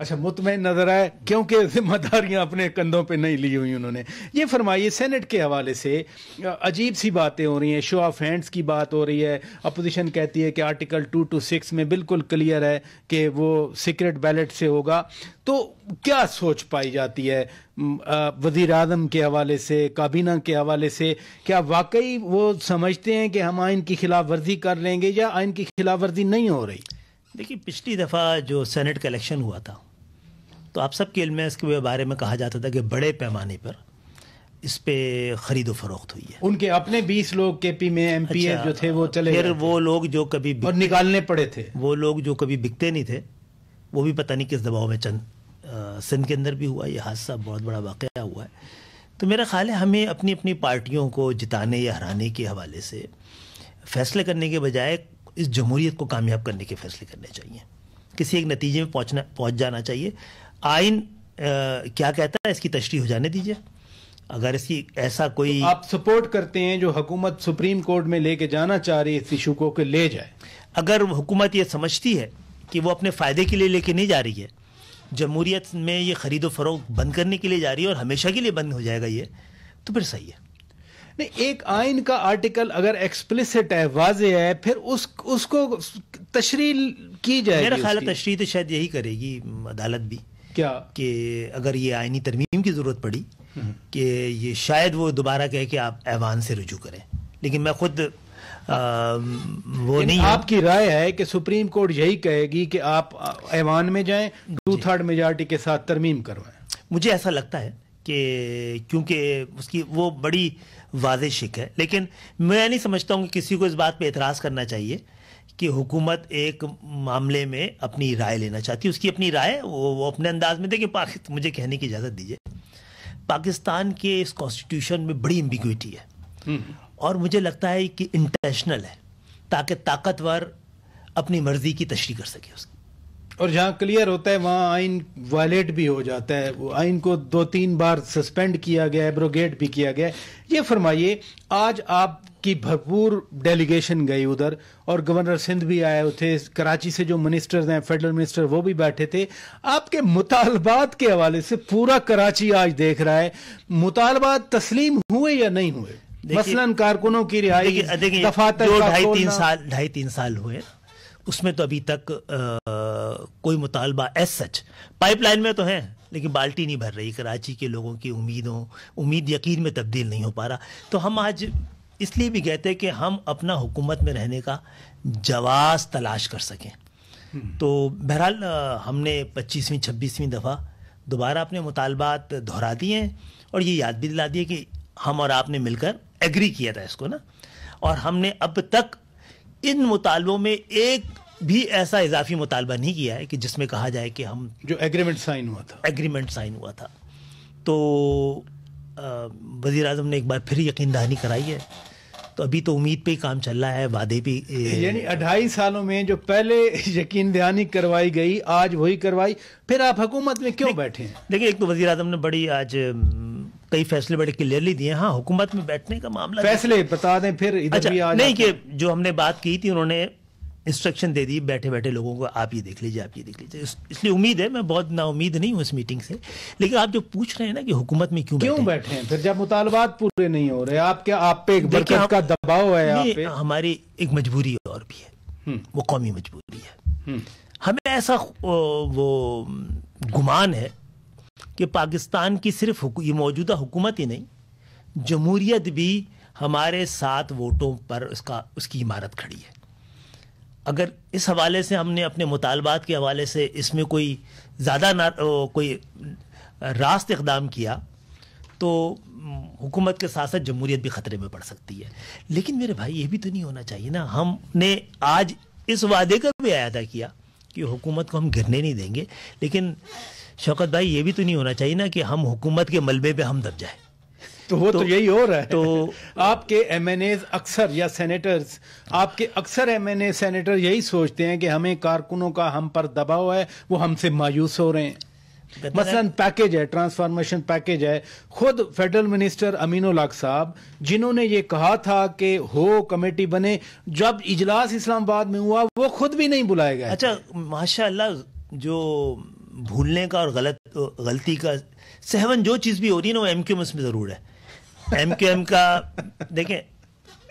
اچھا مطمئن نظر آئے کیونکہ ذمہ داریاں اپنے کندھوں پہ نہیں لی ہوئی انہوں نے. یہ فرمائیے سینٹ کے حوالے سے عجیب سی باتیں ہو رہی ہیں, شو آف ہینڈز کی بات ہو رہی ہے. اپوزیشن کہتی ہے کہ آرٹیکل 226 میں بالکل کلیئر ہے کہ وہ سیکرٹ بیلٹ سے ہوگا. تو کیا سوچ پائی جاتی ہے وزیر اعظم کے حوالے سے, کابینہ کے حوالے سے؟ کیا واقعی وہ سمجھتے ہیں کہ ہم آئین کی خلاف ورزی کر لیں گے یا آئین کی خلاف ورزی نہیں ہو رہی؟ دیکھیے پچھلی دفعہ جو سینٹ کا الیکشن ہوا تھا تو آپ سب کے علم ہے, اس کے بارے میں کہا جاتا تھا کہ بڑے پیمانے پر اس پہ خرید و فروخت ہوئی ہے. ان کے اپنے 20 لوگ کے پی میں ایم پی جو تھے وہ چلے, پھر وہ لوگ جو کبھی اور نکالنے پڑے تھے, وہ لوگ جو کبھی بکتے نہیں تھے وہ بھی پتہ نہیں کس دباؤ میں سندھ کے اندر بھی ہوا. یہ حادثہ بہت بڑا واقعہ ہوا ہے. تو میرا خیال ہے ہمیں اپنی اپنی پارٹیوں کو جتانے یا ہرانے کے حوالے سے فیصلے کرنے کے بجائے اس جمہوریت کو کامیاب کرنے کے فیصلے کرنے چاہیے. کسی ایک نتیجے میں پہنچ جانا چاہیے. آئین کیا کہتا ہے اس کی تشریح ہو جانے دیجیے. اگر اس کی ایسا کوئی آپ سپورٹ کرتے ہیں جو حکومت سپریم کورٹ میں لے کے جانا چاہ رہی ہے اس ایشو کو کہ لے جائے, اگر حکومت یہ سمجھتی ہے کہ وہ اپنے فائدے کے لیے لے کے نہیں جا رہی ہے, جمہوریت میں یہ خرید و فروخت بند کرنے کے لیے جا رہی ہے اور ہمیشہ کے لیے بند ہو جائے گا یہ, تو پھر صحیح ہے. نہیں, ایک آئین کا آرٹیکل اگر ایکسپلیسٹ ہے, واضح ہے, پھر اس کو تشریح کی جائے گی. میرا خیال ہے تشریح تو شاید یہی کرے گی عدالت بھی, کیا کہ اگر یہ آئینی ترمیم کی ضرورت پڑی کہ یہ شاید وہ دوبارہ کہے کہ آپ ایوان سے رجوع کریں. لیکن میں خود وہ نہیں, آپ کی رائے ہے کہ سپریم کورٹ یہی کہے گی کہ آپ ایوان میں جائیں, 2/3 میجارٹی کے ساتھ ترمیم کروائیں. مجھے ایسا لگتا ہے کہ کیونکہ اس کی وہ بڑی واضح شک ہے. لیکن میں نہیں سمجھتا ہوں کہ کسی کو اس بات پہ اعتراض کرنا چاہیے کہ حکومت ایک معاملے میں اپنی رائے لینا چاہتی ہے. اس کی اپنی رائے وہ اپنے انداز میں. دیکھیں مجھے کہنے کی اجازت دیجیے, پاکستان کے اس کانسٹیٹیوشن میں بڑی ایمبیگوٹی ہے اور مجھے لگتا ہے کہ انٹینشنل ہے تاکہ طاقتور اپنی مرضی کی تشریح کر سکے اس کی. اور جہاں کلیئر ہوتا ہے وہاں آئین وائلیٹ بھی ہو جاتا ہے. وہ آئین کو 2-3 بار سسپینڈ کیا گیا, ایبروگیٹ بھی کیا گیا. یہ فرمائیے آج آپ کی بھرپور ڈیلیگیشن گئی ادھر اور گورنر سندھ بھی آئے تھے, کراچی سے جو منسٹرز ہیں فیڈرل منسٹر وہ بھی بیٹھے تھے. آپ کے مطالبات کے حوالے سے پورا کراچی آج دیکھ رہا ہے, مطالبات تسلیم ہوئے یا نہیں ہوئے؟ مثلاً کارکنوں کی رہائی, دفاتر جو 2.5-3 سال ہوئے اس میں تو ابھی تک کوئی مطالبہ ایس سچ پائپ لائن میں تو ہیں لیکن بالٹی نہیں بھر رہی. کراچی کے لوگوں کی امید یقین میں تبدیل نہیں ہو پا رہا. تو ہم آج اس لیے بھی کہتے ہیں کہ ہم اپنا حکومت میں رہنے کا جواز تلاش کر سکیں. تو بہرحال ہم نے 25ویں 26ویں دفعہ دوبارہ اپنے مطالبات دہرا دیے ہیں اور یہ یاد بھی دلا دیے کہ ہم اور آپ نے مل کر ایگری کیا تھا اس کو نا, اور ہم نے اب تک ان مطالبوں میں ایک بھی ایسا اضافی مطالبہ نہیں کیا ہے کہ جس میں کہا جائے کہ ہم جو ایگریمنٹ سائن ہوا تھا. تو وزیر اعظم نے ایک بار پھر یقین دہانی کرائی ہے. تو ابھی تو امید پہ ہی کام چل رہا ہے, وعدے بھی, یعنی 2.5 سالوں میں جو پہلے یقین دہانی کروائی گئی آج وہی کروائی, پھر آپ حکومت میں کیوں بیٹھے ہیں؟ دیکھیں ایک تو وزیر اعظم نے بڑی آج کئی فیصلے بڑے کلیئرلی دیے. ہاں حکومت میں بیٹھنے کا معاملہ فیصلے بتا دیں پھر ادھر بھی نہیں کہ جو ہم نے بات کی تھی انہوں نے انسٹرکشن دے دی بیٹھے بیٹھے لوگوں کو, آپ یہ دیکھ لیجیے آپ یہ دیکھ لیجیے. اس لیے امید ہے, میں بہت نا امید نہیں ہوں اس میٹنگ سے. لیکن آپ جو پوچھ رہے ہیں نا کہ حکومت میں کیوں بیٹھے ہیں, پھر جب مطالبات پورے نہیں ہو رہے آپ پہ ایک برکت کا دباؤ ہے, آپ پہ ہماری ایک مجبوری اور بھی ہے, وہ قومی مجبوری ہے. ہمیں ایسا وہ گمان ہے کہ پاکستان کی صرف یہ موجودہ حکومت ہی نہیں, جمہوریت بھی ہمارے 7 ووٹوں پر اس کی عمارت کھڑی ہے. اگر اس حوالے سے ہم نے اپنے مطالبات کے حوالے سے اس میں کوئی زیادہ کوئی راست اقدام کیا تو حکومت کے ساتھ ساتھ جمہوریت بھی خطرے میں پڑ سکتی ہے. لیکن میرے بھائی یہ بھی تو نہیں ہونا چاہیے نا. ہم نے آج اس وعدے کا بھی اعادہ کیا کہ حکومت کو ہم گرنے نہیں دیں گے, لیکن شوکت بھائی یہ بھی تو نہیں ہونا چاہیے نا کہ ہم حکومت کے ملبے پہ ہم دب جائیں. تو وہ تو یہی ہو رہا ہے. تو آپ کے ایم این ایز اکثر یا سینیٹرز, آپ کے اکثر ایم این اے سینیٹر یہی سوچتے ہیں کہ ہمیں کارکنوں کا ہم پر دباؤ ہے, وہ ہم سے مایوس ہو رہے ہیں. مثلاً پیکیج ہے, ٹرانسفارمیشن پیکیج ہے, خود فیڈرل منسٹر امین الحق صاحب جنہوں نے یہ کہا تھا کہ کمیٹی بنے, جب اجلاس اسلام آباد میں ہوا وہ خود بھی نہیں بلائے گئے. اچھا ماشاء اللہ جو بھولنے کا اور غلطی کا سہون جو چیز بھی ہو رہی ہے نا وہ ایم کیو ایم اس میں ضرور ہے. ایم کیو ایم کا دیکھیں,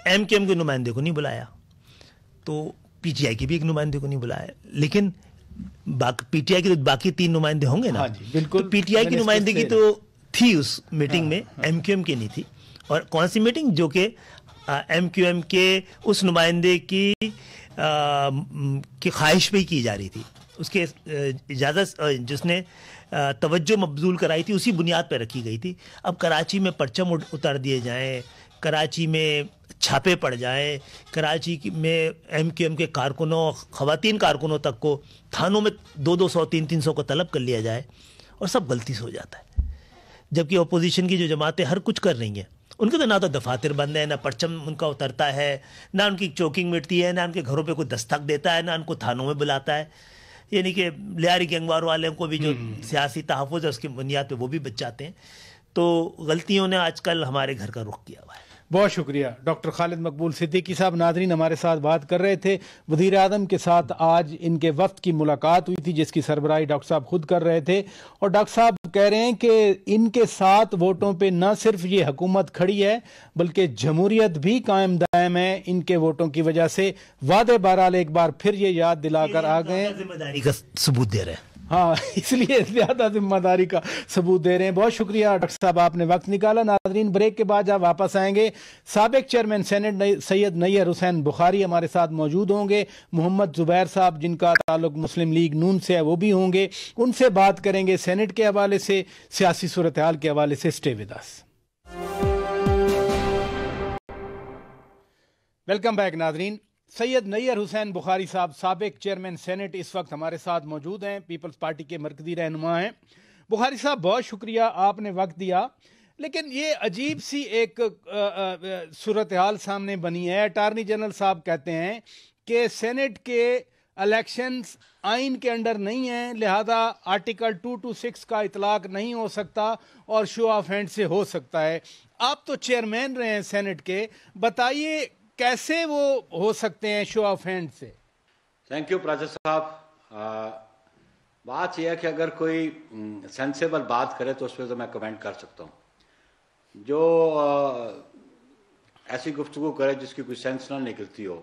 ایم کیو ایم کے نمائندے کو نہیں بلایا, تو پی ٹی آئی کے بھی ایک نمائندے کو نہیں بلایا, لیکن پی ٹی آئی کے تو باقی 3 نمائندے ہوں گے نا. بالکل, پی ٹی آئی کی نمائندگی تو تھی اس میٹنگ میں, ایم کیو ایم کی نہیں تھی. اور کون سی میٹنگ؟ جو کہ ایم کیو ایم کے اس نمائندے کی خواہش پہ ہی کی جا رہی تھی, اس کے اجازت جس نے توجہ مبذول کرائی تھی اسی بنیاد پہ رکھی گئی تھی. اب کراچی میں پرچم اتار دیے جائیں, کراچی میں چھاپے پڑ جائیں, کراچی میں ایم کیو ایم کے کارکنوں, خواتین کارکنوں تک کو تھانوں میں 200 300 کو طلب کر لیا جائے, اور سب غلطی سے ہو جاتا ہے. جبکہ اپوزیشن کی جو جماعتیں ہر کچھ کر رہی ہیں, ان کے تو نہ تو دفاتر بند ہیں, نہ پرچم ان کا اترتا ہے, نہ ان کی چوکنگ مٹتی ہے, نہ ان کے گھروں پہ کوئی دستک دیتا ہے, نہ ان کو تھانوں میں بلاتا ہے. یعنی کہ لیاری گینگوار والے کو بھی جو سیاسی تحفظ ہے اس کی بنیاد پہ وہ بھی بچ جاتے ہیں. تو غلطیوں نے آج کل ہمارے گھر کا رخ کیا ہوا ہے. بہت شکریہ ڈاکٹر خالد مقبول صدیقی صاحب. ناظرین, ہمارے ساتھ بات کر رہے تھے. وزیر اعظم کے ساتھ آج ان کے وفد کی ملاقات ہوئی تھی, جس کی سربراہی ڈاکٹر صاحب خود کر رہے تھے, اور ڈاکٹر صاحب کہہ رہے ہیں کہ ان کے 7 ووٹوں پہ نہ صرف یہ حکومت کھڑی ہے بلکہ جمہوریت بھی قائم دائم ہے ان کے ووٹوں کی وجہ سے. وعدے بہرحال ایک بار پھر یہ یاد دلا کر آ گئے, ذمہ داری کا ثبوت دے رہے ہیں. ہاں, اس لیے زیادہ ذمہ داری کا ثبوت دے رہے ہیں. بہت شکریہ ڈاکٹر صاحب, آپ نے وقت نکالا. ناظرین, بریک کے بعد جب واپس آئیں گے, سابق چیئرمین سینٹ سید نیّر حسین بخاری ہمارے ساتھ موجود ہوں گے. محمد زبیر صاحب, جن کا تعلق مسلم لیگ نون سے ہے, وہ بھی ہوں گے. ان سے بات کریں گے سینٹ کے حوالے سے, سیاسی صورتحال کے حوالے سے. Stay with us. Welcome back ناظرین. سید نیّر حسین بخاری صاحب, سابق چیئرمین سینٹ, اس وقت ہمارے ساتھ موجود ہیں, پیپلز پارٹی کے مرکزی رہنما ہیں. بخاری صاحب, بہت شکریہ, آپ نے وقت دیا. لیکن یہ عجیب سی ایک صورتحال سامنے بنی ہے. اٹارنی جنرل صاحب کہتے ہیں کہ سینٹ کے الیکشنز آئین کے انڈر نہیں ہیں, لہذا آرٹیکل 226 کا اطلاق نہیں ہو سکتا اور شو آف ہینڈ سے ہو سکتا ہے. آپ تو چیئرمین رہے ہیں سینٹ کے, بتائیے کیسے وہ ہو سکتے ہیں شو آف ہینڈ سے؟ تھینک یو پراجر صاحب. بات یہ ہے کہ اگر کوئی سینسیبل بات کرے تو اس پہ تو میں کمنٹ کر سکتا ہوں. جو ایسی گفتگو کرے جس کی کوئی سینس نہ نکلتی ہو,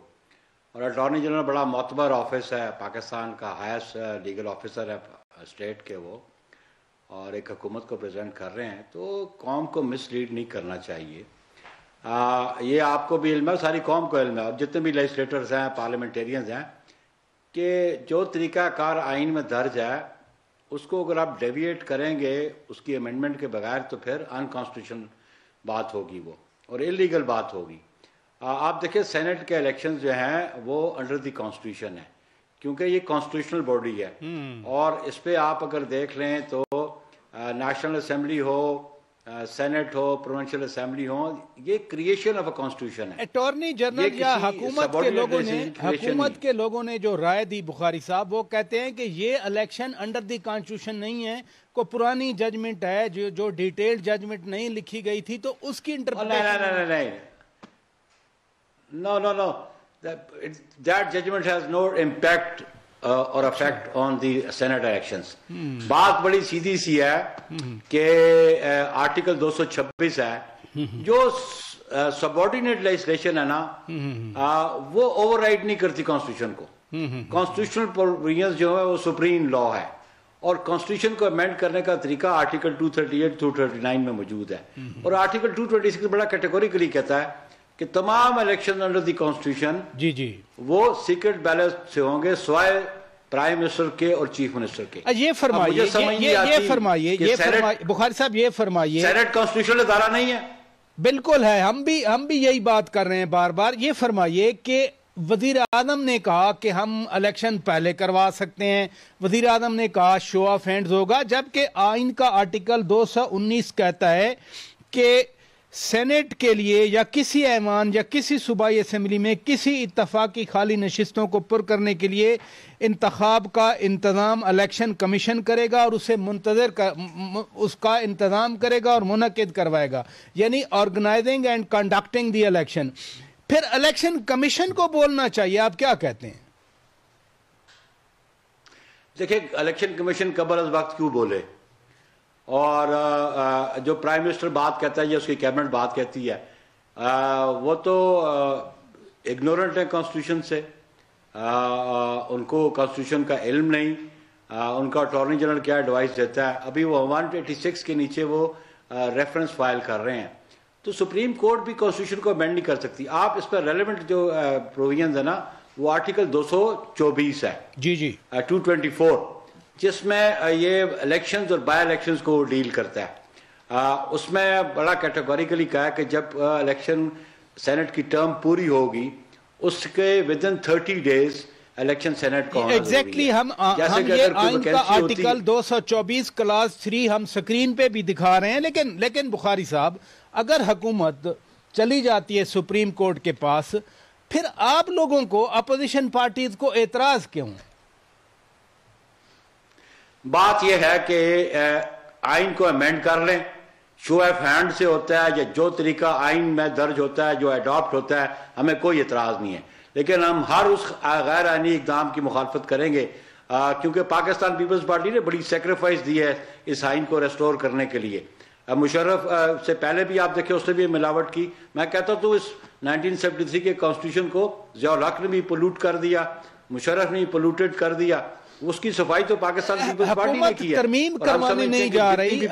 اور اٹارنی جنرل بڑا معتبر آفس ہے, پاکستان کا ہائیسٹ لیگل آفیسر ہے اسٹیٹ کے وہ, اور ایک حکومت کو پریزنٹ کر رہے ہیں, تو قوم کو مس لیڈ نہیں کرنا چاہیے. یہ آپ کو بھی علم ہے, ساری قوم کو علم ہے, اور جتنے بھی لیجسلیٹرز ہیں, پارلیمنٹیرینز ہیں, کہ جو طریقہ کار آئین میں درج ہے اس کو اگر آپ ڈیویٹ کریں گے اس کی امینڈمنٹ کے بغیر, تو پھر انکانسٹیٹیوشنل بات ہوگی وہ, اور انلیگل بات ہوگی. آپ دیکھیں سینٹ کے الیکشنز جو ہیں وہ انڈر دی کانسٹیٹیوشن ہے, کیونکہ یہ کانسٹیٹیوشنل باڈی ہے, اور اس پہ آپ اگر دیکھ لیں تو نیشنل اسمبلی ہو, سینٹ ہو, پروونشل اسمبلی ہو, یہ کریشن آف اے کانسٹیٹیوشن ہے. اٹارنی جنرل یا حکومت کے لوگوں نے جو رائے دی بخاری صاحب, وہ کہتے ہیں کہ یہ الیکشن انڈر دی کانسٹیٹیوشن نہیں ہے, کو پرانی ججمنٹ ہے جو ڈیٹیلڈ ججمنٹ نہیں لکھی گئی تھی, تو اس کی interpretation No. That judgment has no impact or effect on the Senate elections. بات بڑی سیدھی سی ہے کہ آرٹیکل 226 ہے جو سبارڈینیٹ لیجسلیشن ہے نا, وہ اوور رائڈ نہیں کرتی کانسٹیٹیوشن کو. کانسٹیٹیوشنل پروویژنز جو ہے وہ سپریم لا ہے, اور کانسٹیٹیوشن کو امینڈ کرنے کا طریقہ آرٹیکل 238 239 میں موجود ہے. اور آرٹیکل 226 بڑا کیٹیگوریکلی کہتا ہے کہ تمام الیکشن انڈر دی کانسٹیٹیوشن وہ سیکرٹ بیلٹ سے ہوں گے, سوائے پرائم منسٹر کے اور چیف منسٹر کے. یہ فرمائیے بخاری صاحب, یہ فرمائیے سینٹ کانسٹیٹیوشنل ادارہ نہیں ہے. بالکل ہے, ہم بھی یہی بات کر رہے ہیں بار بار. یہ فرمائیے کہ وزیر اعظم نے کہا کہ ہم الیکشن پہلے کروا سکتے ہیں, وزیر اعظم نے کہا شو آف ہینڈز ہوگا, جبکہ آئین کا آرٹیکل 219 کہتا ہے کہ سینٹ کے لیے یا کسی ایوان یا کسی صوبائی اسمبلی میں کسی اتفاقی خالی نشستوں کو پر کرنے کے لیے انتخاب کا انتظام الیکشن کمیشن کرے گا, اور اسے اس کا انتظام کرے گا اور منعقد کروائے گا, یعنی organizing and conducting the election. پھر الیکشن کمیشن کو بولنا چاہیے, آپ کیا کہتے ہیں؟ دیکھیں الیکشن کمیشن قبل از وقت کیوں بولے، اور جو پرائم منسٹر بات کہتا ہے یا اس کی کیبنٹ بات کہتی ہے وہ تو اگنورنٹ ہے کانسٹیٹیوشن سے، ان کو کانسٹیٹیوشن کا علم نہیں، ان کا اٹارنی جنرل کیا ایڈوائس دیتا ہے، ابھی وہ 186 کے نیچے وہ ریفرنس فائل کر رہے ہیں، تو سپریم کورٹ بھی کانسٹیٹیوشن کو امینڈ نہیں کر سکتی۔ آپ اس پر ریلیونٹ جو پروویژنز ہے نا وہ آرٹیکل 224 ہے، جی 224، جس میں یہ الیکشنز اور بائی الیکشنز کو ڈیل کرتا ہے۔ اس میں بڑا کیٹیگوریکلی کہا ہے کہ جب الیکشن سینٹ کی ٹرم پوری ہوگی اس کے ودن 30 days الیکشن سینٹ کو ایگزیکٹلی ہم یہ آئین کا آرٹیکل 224 کلاس 3 ہم سکرین پہ بھی دکھا رہے ہیں، لیکن بخاری صاحب اگر حکومت چلی جاتی ہے سپریم کورٹ کے پاس، پھر آپ لوگوں کو اپوزیشن پارٹیز کو اعتراض کیوں؟ بات یہ ہے کہ آئین کو امینڈ کر لیں، شو آف ہینڈ سے ہوتا ہے یا جو طریقہ آئین میں درج ہوتا ہے جو اڈاپٹ ہوتا ہے، ہمیں کوئی اعتراض نہیں ہے، لیکن ہم ہر اس غیر آئینی اقدام کی مخالفت کریں گے، کیونکہ پاکستان پیپلز پارٹی نے بڑی سیکریفائس دی ہے اس آئین کو ریسٹور کرنے کے لیے۔ مشرف سے پہلے بھی آپ دیکھیں اس نے بھی ملاوٹ کی، میں کہتا ہوں تو اس 1973 کے کانسٹیٹیوشن کو ضیاء الحق نے بھی پولوٹ کر دیا، مشرف نے بھی پولوٹیڈ کر دیا، اس کی صفائی تو پاکستان پیپلز پارٹی نے کی ہے۔ ترمیم کروانے نہیں جا رہی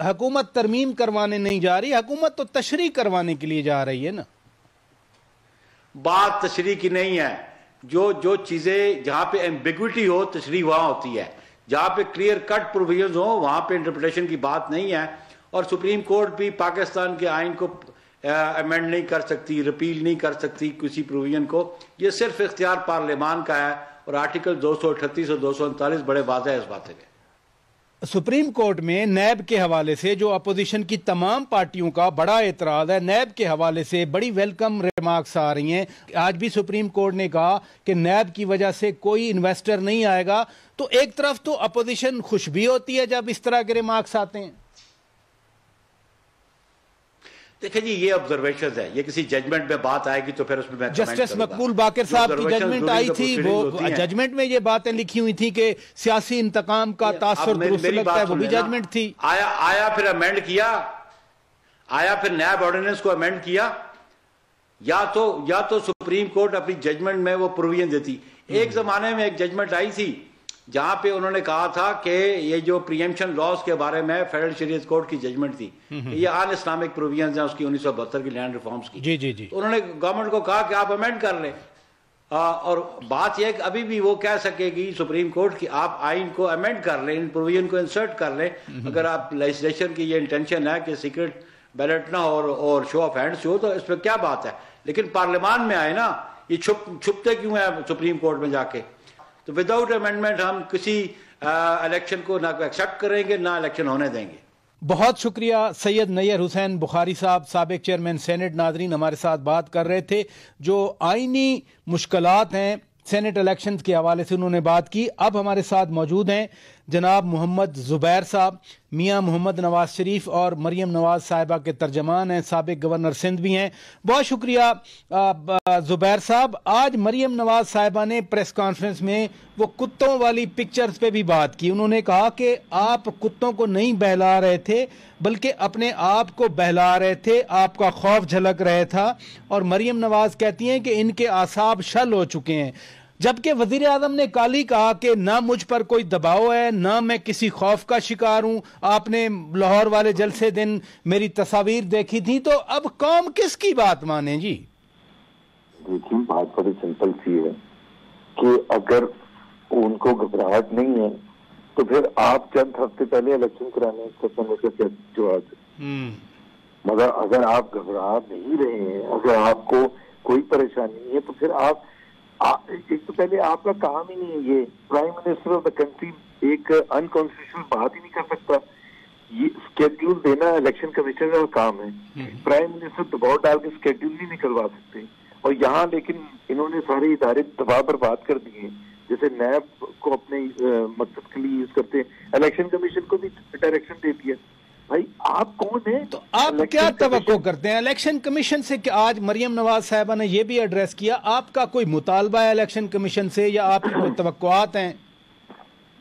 حکومت، ترمیم کروانے نہیں جا رہی حکومت، تو تشریح کروانے کے لیے جا رہی ہے نا۔ بات تشریح کی نہیں ہے، جو چیزیں جہاں پہ ایمبیگوٹی ہو تشریح وہاں ہوتی ہے، جہاں پہ کلیئر کٹ پروویژنز ہو وہاں پہ انٹرپریٹیشن کی بات نہیں ہے، اور سپریم کورٹ بھی پاکستان کے آئین کو امینڈ نہیں کر سکتی، ریپیل نہیں کر سکتی کسی پروویژن کو، یہ صرف اختیار پارلیمان کا ہے، اور آرٹیکل 238 اور 239 بڑے واضح ہے اس بات میں۔ سپریم کورٹ میں نیب کے حوالے سے جو اپوزیشن کی تمام پارٹیوں کا بڑا اعتراض ہے، نیب کے حوالے سے بڑی ویلکم ریمارکس آ رہی ہیں۔ آج بھی سپریم کورٹ نے کہا کہ نیب کی وجہ سے کوئی انویسٹر نہیں آئے گا، تو ایک طرف تو اپوزیشن خوش بھی ہوتی ہے جب اس طرح کے ریمارکس آتے ہیں۔ دیکھیں جی یہ آبزرویشنز ہے، یہ کسی ججمنٹ میں بات آئے گی تو پھر اس میں جسٹس مقبول باقر صاحب کی ججمنٹ آئی تھی، وہ ججمنٹ میں یہ باتیں لکھی ہوئی تھی کہ سیاسی انتقام کا تاثر درست لگتا ہے، وہ بھی ججمنٹ تھی۔ آیا پھر امینڈ کیا، آیا پھر نیب آرڈیننس کو امینڈ کیا، یا تو سپریم کورٹ اپنی ججمنٹ میں وہ پروویژن دیتی۔ ایک زمانے میں ایک ججمنٹ آئی تھی جہاں پہ انہوں نے کہا تھا کہ یہ جو پریمپشن لاز کے بارے میں فیڈرل شریعت کورٹ کی ججمنٹ تھی، یہ ان اسلامک پروویژنز ہیں اس کی 1972 کی لینڈ ریفارمز کی، جی انہوں نے گورنمنٹ کو کہا کہ آپ امینڈ کر لیں، اور بات یہ ہے کہ ابھی بھی وہ کہہ سکے گی سپریم کورٹ کی آپ آئین کو امینڈ کر لیں، ان پروویژن کو انسرٹ کر لیں، اگر آپ لیجسلیشن کی یہ انٹینشن ہے کہ سیکرٹ بیلٹ نہ ہو اور شو آف ہینڈ سے ہو تو اس پہ کیا بات ہے، لیکن پارلیمان میں آئے نا، یہ چھپتے کیوں ہیں سپریم کورٹ میں جا کے؟ تو وداؤٹ امینڈمنٹ ہم کسی الیکشن کو نہ ایکسیپٹ کریں گے نہ الیکشن ہونے دیں گے۔ بہت شکریہ سید نیّر حسین بخاری صاحب، سابق چیئرمین سینٹ۔ ناظرین ہمارے ساتھ بات کر رہے تھے، جو آئینی مشکلات ہیں سینٹ الیکشنز کے حوالے سے انہوں نے بات کی۔ اب ہمارے ساتھ موجود ہیں جناب محمد زبیر صاحب، میاں محمد نواز شریف اور مریم نواز صاحبہ کے ترجمان ہیں، سابق گورنر سندھ بھی ہیں۔ بہت شکریہ زبیر صاحب۔ آج مریم نواز صاحبہ نے پریس کانفرنس میں وہ کتوں والی پکچرز پہ بھی بات کی، انہوں نے کہا کہ آپ کتوں کو نہیں بہلا رہے تھے بلکہ اپنے آپ کو بہلا رہے تھے، آپ کا خوف جھلک رہا تھا، اور مریم نواز کہتی ہیں کہ ان کے اعصاب شل ہو چکے ہیں، جبکہ وزیر اعظم نے کل ہی کہا کہ نہ مجھ پر کوئی دباؤ ہے، نہ میں کسی خوف کا شکار ہوں، آپ نے لاہور والے جلسے دن میری تصاویر دیکھی تھی، تو اب قوم کس کی بات مانے؟ جی دیکھیں بات بڑی سمپل سی ہے کہ اگر ان کو گھبراہٹ نہیں ہے تو پھر آپ چند ہفتے پہلے الیکشن کرانے کا جواز ہے، مگر اگر آپ گھبرا نہیں رہے ہیں، اگر آپ کو کوئی پریشانی نہیں ہے تو پھر آپ ایک تو پہلے آپ کا کام ہی نہیں ہے، یہ prime minister of the country ایک انکانسٹیٹیوشنل بات ہی نہیں کر سکتا، یہ اسکیڈول دینا الیکشن کمیشن کا کام ہے، پرائم منسٹر دباؤ ڈال کے اسکیڈول نہیں نکلوا سکتے، اور یہاں لیکن انہوں نے سارے ادارے دباؤ پر بات کر دیے، جیسے نیب کو اپنے مقصد کے لیے یوز کرتے ہیں، الیکشن کمیشن کو بھی ڈائریکشن دے دیا۔ بھائی آپ کون ہیں؟ تو آپ کیا توقع کرتے ہیں الیکشن کمیشن سے؟ کہ آج مریم نواز صاحبہ نے یہ بھی ایڈریس کیا، آپ کا کوئی مطالبہ ہے الیکشن کمیشن سے یا آپ کی کوئی توقعات ہیں؟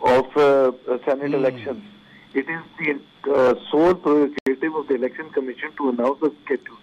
of Senate elections. It is the sole prerogative of the Election Commission to announce the schedule.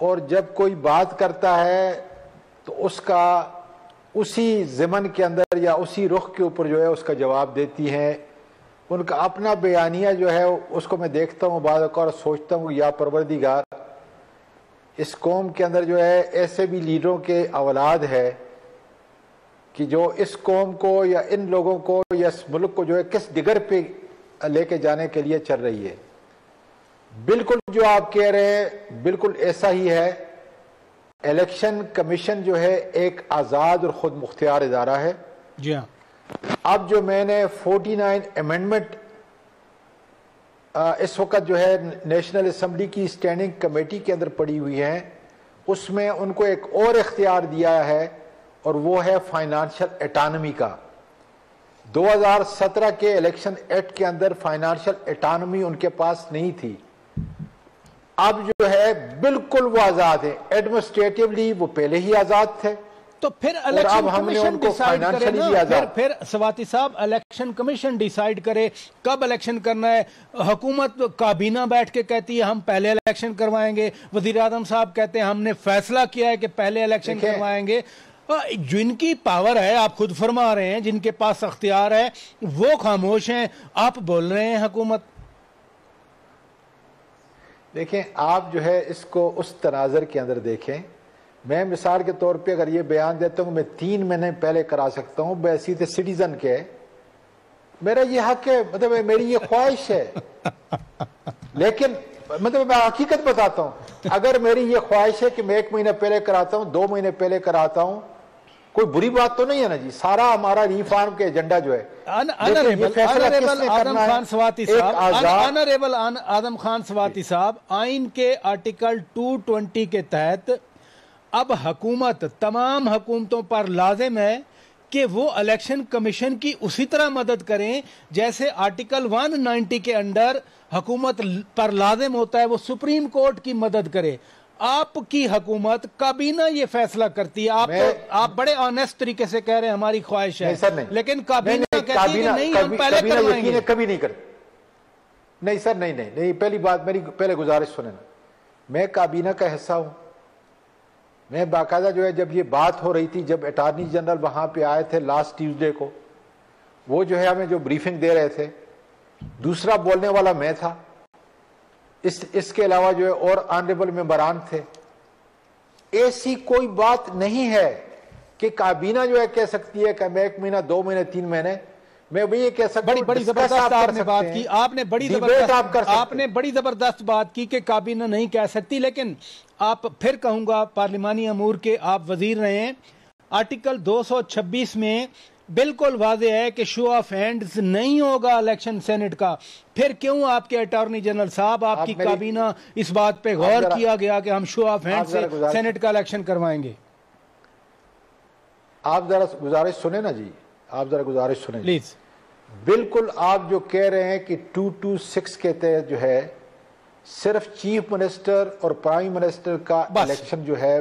اور جب کوئی بات کرتا ہے تو اس کا اسی ضمن کے اندر یا اسی رخ کے اوپر جو ہے اس کا جواب دیتی ہیں. ان کا اپنا بیانیہ جو ہے اس کو میں دیکھتا ہوں بعض اوقات اور سوچتا ہوں یا پروردگار اس قوم کے اندر جو ہے ایسے بھی لیڈروں کے اولاد ہے کہ جو اس قوم کو یا ان لوگوں کو یا اس ملک کو جو ہے کس ڈگر پہ لے کے جانے کے لیے چل رہی ہے. بالکل جو آپ کہہ رہے ہیں بالکل ایسا ہی ہے. الیکشن کمیشن جو ہے ایک آزاد اور خود مختار ادارہ ہے. جی ہاں. اب جو میں نے 49 امینڈمنٹ اس وقت جو ہے نیشنل اسمبلی کی اسٹینڈنگ کمیٹی کے اندر پڑی ہوئی ہیں اس میں ان کو ایک اور اختیار دیا ہے اور وہ ہے فائنانشل اٹانومی کا. 2017 کے الیکشن ایکٹ کے اندر فائنانشل اٹانومی ان کے پاس نہیں تھی. اب جو ہے بالکل وہ آزاد ہے. ایڈمنسٹریٹولی وہ پہلے ہی آزاد تھے تو پھر الیکشن کمیشن ڈیسائیڈ کرے نا. پھر سواتی صاحب الیکشن کمیشن ڈیسائیڈ کرے کب الیکشن کرنا ہے. حکومت کابینہ بیٹھ کے کہتی ہے ہم پہلے الیکشن کروائیں گے. وزیر اعظم صاحب کہتے ہیں ہم نے فیصلہ کیا ہے کہ پہلے الیکشن کروائیں گے. جن کی پاور ہے آپ خود فرما رہے ہیں جن کے پاس اختیار ہے وہ خاموش ہیں. آپ بول رہے ہیں حکومت. دیکھیں آپ جو ہے اس کو اس تناظر کے اندر دیکھیں. میں مثال کے طور پہ اگر یہ بیان دیتا ہوں میں 3 مہینے پہلے کرا سکتا ہوں بحیثیت سٹیزن کے. میرا یہ حق ہے مطلب میری یہ خواہش ہے لیکن مطلب میں حقیقت بتاتا ہوں اگر میری یہ خواہش ہے کہ میں 1 مہینہ پہلے کراتا ہوں 2 مہینے پہلے کراتا ہوں کوئی بری بات تو نہیں ہے نا جی. سارا ہمارا ریفارم کے ایجنڈا جو ہے آنریبل آدم خان سواتی صاحب آئین کے آرٹیکل 220 کے تحت اب حکومت تمام حکومتوں پر لازم ہے کہ وہ الیکشن کمیشن کی اسی طرح مدد کریں جیسے آرٹیکل 190 کے انڈر حکومت پر لازم ہوتا ہے وہ سپریم کورٹ کی مدد کرے. آپ کی حکومت کابینہ یہ فیصلہ کرتی ہے. آپ بڑے آنیسٹ طریقے سے کہہ رہے ہیں ہماری خواہش ہے لیکن کابینہ کہتی ہے کہ نہیں ہم پہلے کروائیں گے. کبھی نہیں کرتے. نہیں سر نہیں. پہلی بات میری پہلے گزارش سنیں. میں کابینہ کا حصہ ہوں. میں باقاعدہ جو ہے جب یہ بات ہو رہی تھی جب اٹارنی جنرل وہاں پہ آئے تھے لاسٹ ٹیوزڈے کو وہ جو ہے ہمیں جو بریفنگ دے رہے تھے دوسرا بولنے والا میں تھا. اس کے علاوہ جو ہے اور آنریبل ممبران تھے. ایسی کوئی بات نہیں ہے کہ کابینہ جو ہے کہہ سکتی ہے کہ میں 1 مہینہ 2 مہینے 3 مہینے میں بھی یہ کہہ سکتا ہوں. بڑی زبردست آپ نے بات کی. آپ نے بڑی زبردست بات کی کہ کابینہ نہیں کہہ سکتی لیکن آپ پھر کہوں گا پارلیمانی امور کے آپ وزیر رہے ہیں. آرٹیکل 226 میں بالکل واضح ہے کہ شو آف ہینڈز نہیں ہوگا الیکشن سینٹ کا. پھر کیوں آپ کے اٹارنی جنرل صاحب آپ کی کابینہ اس بات پہ غور کیا گیا کہ ہم شو آف ہینڈ سے سینٹ کا الیکشن کروائیں گے؟ آپ ذرا گزارش سنیں نا جی. آپ ذرا گزارش سنیں پلیز. بالکل آپ جو کہہ رہے ہیں کہ 226 کے تحت جو ہے صرف چیف منسٹر اور پرائم منسٹر کا الیکشن جو ہے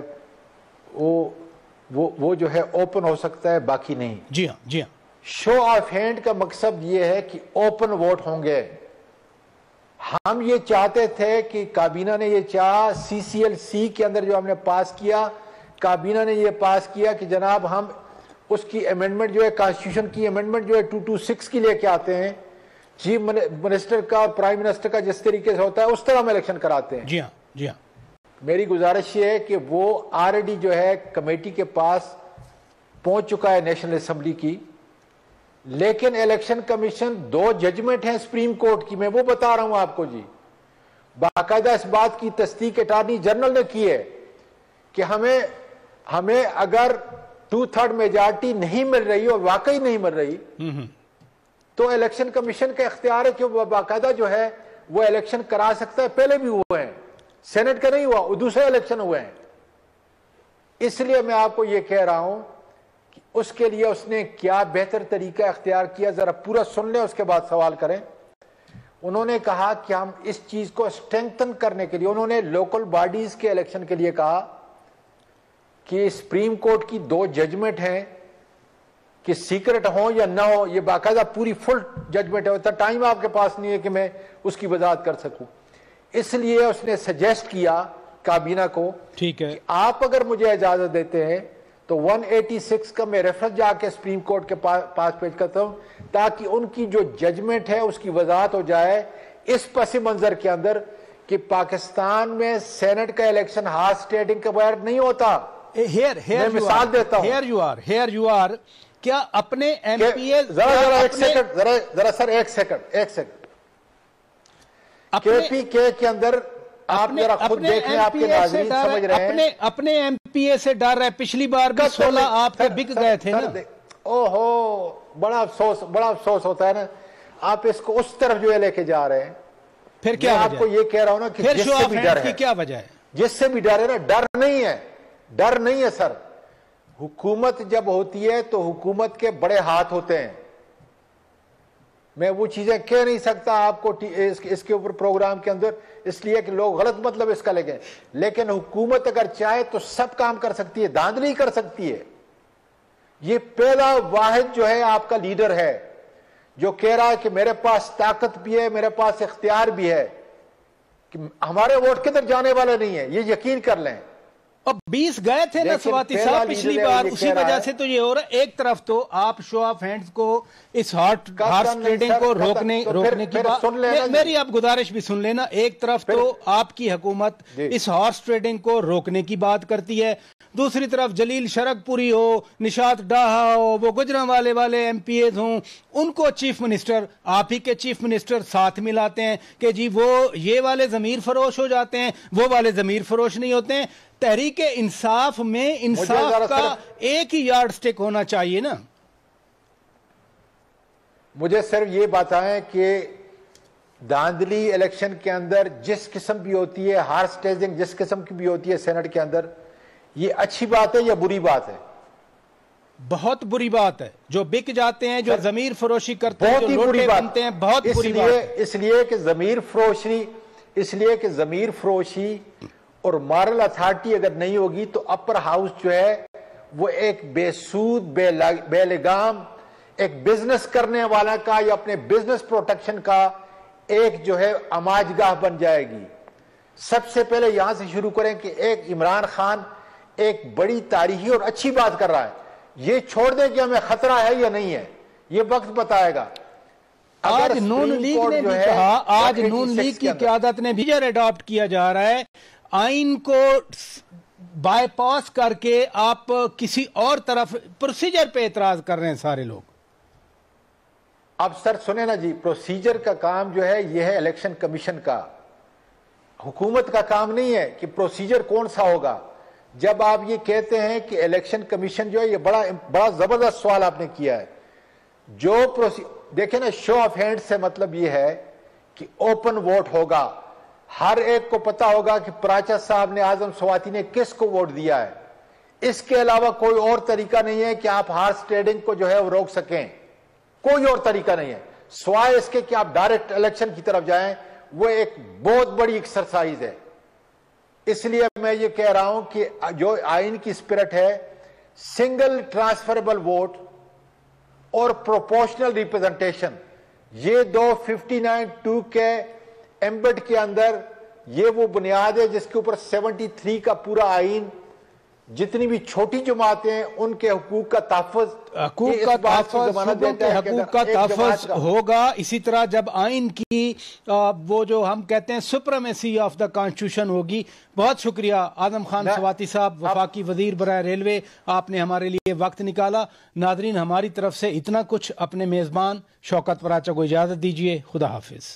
وہ جو ہے اوپن ہو سکتا ہے باقی نہیں. جی ہاں. شو آف ہینڈ کا مقصد یہ ہے کہ اوپن ووٹ ہوں گے. ہم یہ چاہتے تھے کہ کابینہ نے یہ چاہا CCLC کے اندر جو ہم نے پاس کیا کابینہ نے یہ پاس کیا کہ جناب ہم اس کی امینڈمنٹ جو ہے کانسٹیٹیوشن کی امینڈمنٹ جو ہے 226 کی لے کے آتے ہیں چیف منسٹر کا اور پرائم منسٹر کا جس طریقے سے ہوتا ہے اس طرح ہم الیکشن کراتے ہیں. جی ہاں. میری گزارش یہ ہے کہ وہ آلریڈی جو ہے کمیٹی کے پاس پہنچ چکا ہے نیشنل اسمبلی کی. لیکن الیکشن کمیشن 2 ججمنٹ ہیں سپریم کورٹ کی. میں وہ بتا رہا ہوں آپ کو جی. باقاعدہ اس بات کی تصدیق اٹارنی جنرل نے کی ہے کہ ہمیں اگر 2/3 میجارٹی نہیں مل رہی اور واقعی نہیں مل رہی تو الیکشن کمیشن کا اختیار ہے کہ وہ باقاعدہ جو ہے وہ الیکشن کرا سکتا ہے. پہلے بھی ہوئے ہیں. سینٹ کا نہیں ہوا وہ دوسرے الیکشن ہوئے ہیں. اس لیے میں آپ کو یہ کہہ رہا ہوں کہ اس کے لیے اس نے کیا بہتر طریقہ اختیار کیا ذرا پورا سن لیں اس کے بعد سوال کریں. انہوں نے کہا کہ ہم اس چیز کو اسٹرینگتھن کرنے کے لیے انہوں نے لوکل باڈیز کے الیکشن کے لیے کہا کہ سپریم کورٹ کی 2 ججمنٹ ہیں کہ سیکرٹ ہوں یا نہ ہو یہ باقاعدہ پوری فل ججمنٹ ہے. اتنا ٹائم آپ کے پاس نہیں ہے کہ میں اس کی وضاحت کر سکوں. اس لیے اس نے سجیسٹ کیا کابینہ کو، ٹھیک ہے، آپ اگر مجھے اجازت دیتے ہیں تو 186 کا میں ریفرنس جا کے سپریم کورٹ کے پاس پیش کرتا ہوں تاکہ ان کی جو ججمنٹ ہے اس کی وضاحت ہو جائے اس پس منظر کے اندر کہ پاکستان میں سینٹ کا الیکشن ہارس ٹریڈنگ کے بغیر نہیں ہوتا. میں مثال دیتا ہوں. ہیئر یو آر کیا اپنے ایم پی اے ذرا سر ایک سیکنڈ کے پی کے اندر آپ ذرا خود دیکھ لیں، آپ کے ناظرین سمجھ رہے ہیں. اپنے ایم پی اے سے ڈر ہے. پچھلی بار بھی 16 آپ کے بک گئے تھے نا. اوہو بڑا افسوس ہوتا ہے نا، آپ اس کو اس طرف جو ہے لے کے جا رہے ہیں. پھر کیا آپ کو یہ کہہ رہا ہوں نا کہ جس سے بھی ڈر ہے، کیا وجہ ہے؟ جس سے بھی ڈر ہے نا، ڈر نہیں ہے سر. حکومت جب ہوتی ہے تو حکومت کے بڑے ہاتھ ہوتے ہیں. میں وہ چیزیں کہہ نہیں سکتا آپ کو اس کے اوپر پروگرام کے اندر، اس لیے کہ لوگ غلط مطلب اس کا لے گئے. لیکن حکومت اگر چاہے تو سب کام کر سکتی ہے، دھاندلی کر سکتی ہے. یہ پہلا واحد جو ہے آپ کا لیڈر ہے جو کہہ رہا ہے کہ میرے پاس طاقت بھی ہے، میرے پاس اختیار بھی ہے، کہ ہمارے ووٹ کدھر جانے والے نہیں ہیں، یہ یقین کر لیں. اب 20 گئے تھے نا سواتی صاحب پچھلی بار، اسی وجہ سے تو یہ ہو رہا ہے. ایک طرف تو آپ شو آف ہینڈز کو اس ہارس ٹریڈنگ کو روکنے کی بات، میری آپ گزارش بھی سن لینا. ایک طرف تو آپ کی حکومت اس ہارس ٹریڈنگ کو روکنے کی بات کرتی ہے، دوسری طرف جلیل شرک پوری ہو، نشاط ڈاہا ہو، وہ گجرانوالے والے ایم پی ایز ہوں، ان کو چیف منسٹر، آپ ہی کے چیف منسٹر ساتھ ملاتے ہیں کہ جی وہ یہ والے ضمیر فروش ہو جاتے ہیں، وہ والے ضمیر فروش نہیں ہوتے ہیں. تحریک انصاف میں انصاف کا ایک ہی یارڈ سٹک ہونا چاہیے نا. مجھے صرف یہ بتائیں کہ دھاندلی الیکشن کے اندر جس قسم بھی ہوتی ہے، ہارس ٹریڈنگ جس قسم کی بھی ہوتی ہے سینٹ کے اندر، یہ اچھی بات ہے یا بری بات ہے؟ بہت بری بات ہے. جو بک جاتے ہیں، جو ضمیر فروشی کرتے ہیں، جو لوٹے بنتے ہیں، بہت بری بات ہے. اس لیے کہ ضمیر فروشی اور مارل اتھارٹی اگر نہیں ہوگی تو اپر ہاؤس جو ہے وہ ایک بے سود، بے لگام، ایک بزنس کرنے والا کا یا اپنے بزنس پروٹیکشن کا ایک جو ہے اماج گاہ بن جائے گی. سب سے پہلے یہاں سے شروع کریں کہ ایک عمران خان ایک بڑی تاریخی اور اچھی بات کر رہا ہے. یہ چھوڑ دیں کہ ہمیں خطرہ ہے یا نہیں ہے، یہ وقت بتائے گا. آج نون لیگ نے بھی کہا، آج نون لیگ کی قیادت نے بھی اڈاپٹ کیا جا رہا ہے، آئین کو بائی پاس کر کے آپ کسی اور طرف پروسیجر پہ اعتراض کر رہے ہیں سارے لوگ. اب سر سنیں نا جی، پروسیجر کا کام جو ہے یہ ہے الیکشن کمیشن کا، حکومت کا کام نہیں ہے کہ پروسیجر کون سا ہوگا. جب آپ یہ کہتے ہیں کہ الیکشن کمیشن جو ہے، یہ بڑا زبردست سوال آپ نے کیا ہے. جو دیکھیں نا، شو آف ہینڈ سے مطلب یہ ہے کہ اوپن ووٹ ہوگا، ہر ایک کو پتا ہوگا کہ پراچا صاحب نے، اعظم سواتی نے کس کو ووٹ دیا ہے. اس کے علاوہ کوئی اور طریقہ نہیں ہے کہ آپ ہارس ٹریڈنگ کو جو ہے وہ روک سکیں. کوئی اور طریقہ نہیں ہے سوائے اس کے کہ آپ ڈائریکٹ الیکشن کی طرف جائیں. وہ ایک بہت بڑی ایکسرسائز ہے. اس لیے میں یہ کہہ رہا ہوں کہ جو آئین کی اسپرٹ ہے، سنگل ٹرانسفربل ووٹ اور پروپورشنل ریپرزنٹیشن، یہ دو 59(2) کے ایمبڈ کے اندر یہ وہ بنیاد ہے جس کے اوپر 73 کا پورا آئین، جتنی بھی چھوٹی جماعتیں ہیں ان کے حقوق کا تحفظ ہوگا. اسی طرح جب آئین کی وہ جو ہم کہتے ہیں سپریمیسی آف دا کانسٹیٹیوشن ہوگی. بہت شکریہ اعظم خان سواتی صاحب، وفاقی وزیر برائے ریلوے، آپ نے ہمارے لیے وقت نکالا. ناظرین، ہماری طرف سے اتنا کچھ. اپنے میزبان شوکت پراچا کو اجازت دیجیے. خدا حافظ.